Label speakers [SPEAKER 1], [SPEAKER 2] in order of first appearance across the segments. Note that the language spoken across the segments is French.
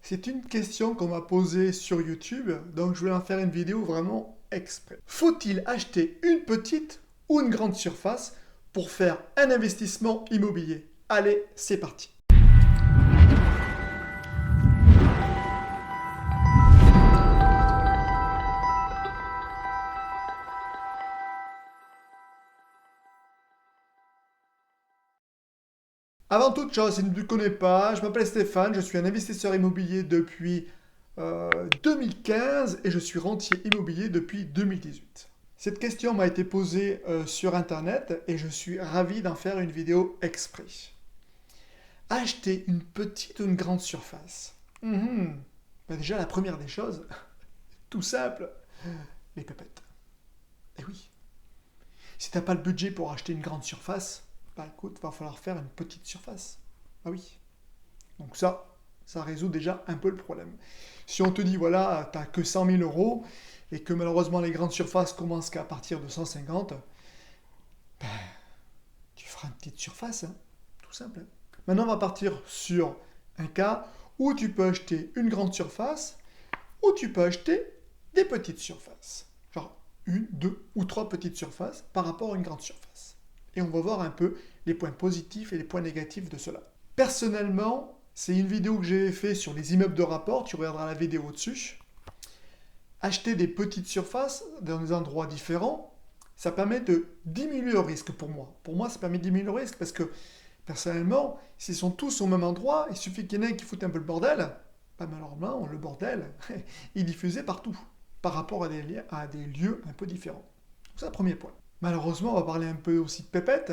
[SPEAKER 1] C'est une question qu'on m'a posée sur YouTube, donc je voulais en faire une vidéo vraiment exprès. Faut-il acheter une petite ou une grande surface pour faire un investissement immobilier? Allez, c'est parti. Avant toute chose, si tu ne me connais pas, je m'appelle Stéphane, je suis un investisseur immobilier depuis 2015 et je suis rentier immobilier depuis 2018. Cette question m'a été posée sur internet et je suis ravi d'en faire une vidéo exprès. Acheter une petite ou une grande surface? Déjà, la première des choses, tout simple, les pépettes. Et oui, si tu n'as pas le budget pour acheter une grande surface, bah écoute, va falloir faire une petite surface. Ah oui. Donc ça résout déjà un peu le problème. Si on te dit, voilà, tu n'as que 100 000 euros et que malheureusement les grandes surfaces commencent qu'à partir de 150, ben, tu feras une petite surface, hein, tout simple. Hein. Maintenant, on va partir sur un cas où tu peux acheter une grande surface ou tu peux acheter des petites surfaces. Genre une, deux ou trois petites surfaces par rapport à une grande surface. Et on va voir un peu les points positifs et les points négatifs de cela. Personnellement, c'est une vidéo que j'ai fait sur les immeubles de rapport, tu regarderas la vidéo au-dessus. Acheter des petites surfaces dans des endroits différents, ça permet de diminuer le risque pour moi. Pour moi, ça permet de diminuer le risque parce que, personnellement, s'ils sont tous au même endroit, il suffit qu'il y en ait un qui foute un peu le bordel, bah malheureusement, le bordel, il est diffusé partout, par rapport à des lieux un peu différents. C'est le premier point. Malheureusement, on va parler un peu aussi de pépettes.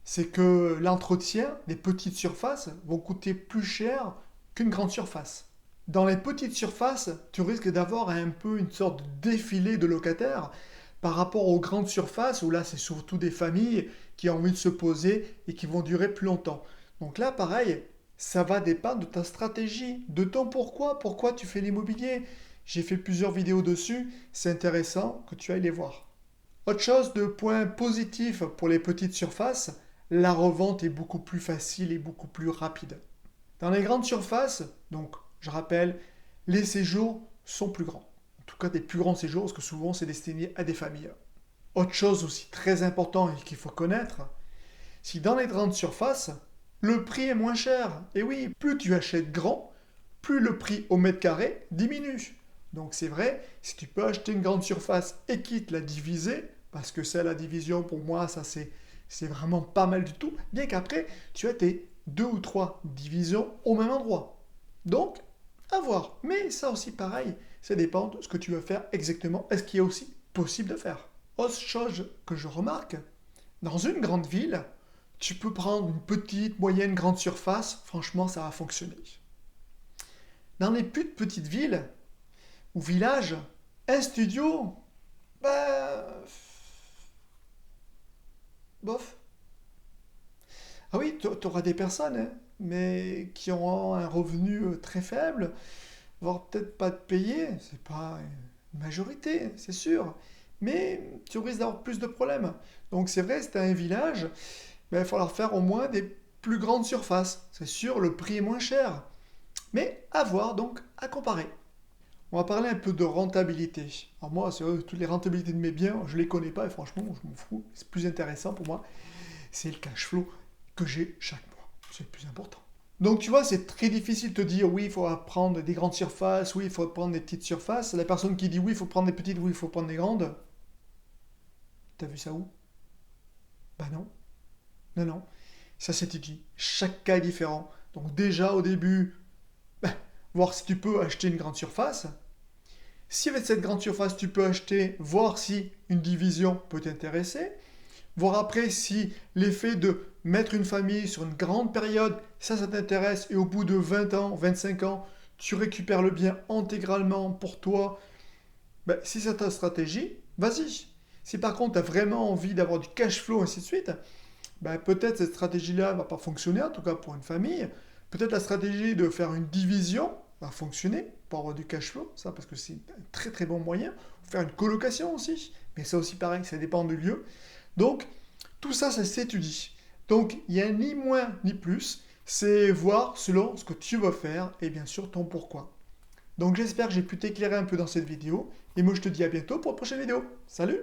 [SPEAKER 1] C'est que l'entretien des petites surfaces vont coûter plus cher qu'une grande surface. Dans les petites surfaces, tu risques d'avoir un peu une sorte de défilé de locataires par rapport aux grandes surfaces où là, c'est surtout des familles qui ont envie de se poser et qui vont durer plus longtemps. Donc là, pareil, ça va dépendre de ta stratégie, de ton pourquoi tu fais l'immobilier. J'ai fait plusieurs vidéos dessus, c'est intéressant que tu ailles les voir. Autre chose de point positif pour les petites surfaces, la revente est beaucoup plus facile et beaucoup plus rapide. Dans les grandes surfaces, donc je rappelle, les séjours sont plus grands. En tout cas des plus grands séjours parce que souvent c'est destiné à des familles. Autre chose aussi très important et qu'il faut connaître, si dans les grandes surfaces, le prix est moins cher. Et oui, plus tu achètes grand, plus le prix au mètre carré diminue. Donc c'est vrai, si tu peux acheter une grande surface et quitte la diviser, parce que c'est la division pour moi, ça c'est vraiment pas mal du tout, bien qu'après tu as tes 2 ou 3 divisions au même endroit. Donc, à voir. Mais ça aussi pareil, ça dépend de ce que tu veux faire exactement, est-ce qu'il est aussi possible de faire. Autre chose que je remarque, dans une grande ville, tu peux prendre une petite, moyenne, grande surface, franchement ça va fonctionner. Dans les plus petites villes, ou village, un studio, bah, bof. Ah oui, tu auras des personnes, hein, mais qui auront un revenu très faible, voire peut-être pas de payer, c'est pas une majorité, c'est sûr, mais tu risques d'avoir plus de problèmes. Donc c'est vrai, c'est un village, mais il va falloir faire au moins des plus grandes surfaces. C'est sûr, le prix est moins cher, mais à voir, donc à comparer. On va parler un peu de rentabilité. Alors moi, c'est vrai, toutes les rentabilités de mes biens, je ne les connais pas et franchement, je m'en fous. C'est plus intéressant pour moi, c'est le cash flow que j'ai chaque mois. C'est le plus important. Donc tu vois, c'est très difficile de te dire oui, il faut prendre des grandes surfaces, oui, il faut prendre des petites surfaces. La personne qui dit oui, il faut prendre des petites, oui, il faut prendre des grandes. T'as vu ça où? Bah non. Non, non. Ça s'étudie. Chaque cas est différent. Donc déjà au début, bah, voir si tu peux acheter une grande surface. Si avec cette grande surface, tu peux acheter, voir si une division peut t'intéresser, voir après si l'effet de mettre une famille sur une grande période, ça t'intéresse, et au bout de 20 ans, 25 ans, tu récupères le bien intégralement pour toi. Ben, si c'est ta stratégie, vas-y. Si par contre tu as vraiment envie d'avoir du cash flow, ainsi de suite, ben, peut-être cette stratégie-là ne va pas fonctionner, en tout cas pour une famille. Peut-être la stratégie de faire une division va fonctionner pour avoir du cash flow, ça parce que c'est un très très bon moyen. Faire une colocation aussi, mais ça aussi pareil, ça dépend du lieu. Donc tout ça, ça s'étudie. Donc il n'y a ni moins ni plus. C'est voir selon ce que tu veux faire et bien sûr ton pourquoi. Donc j'espère que j'ai pu t'éclairer un peu dans cette vidéo et moi je te dis à bientôt pour une prochaine vidéo. Salut!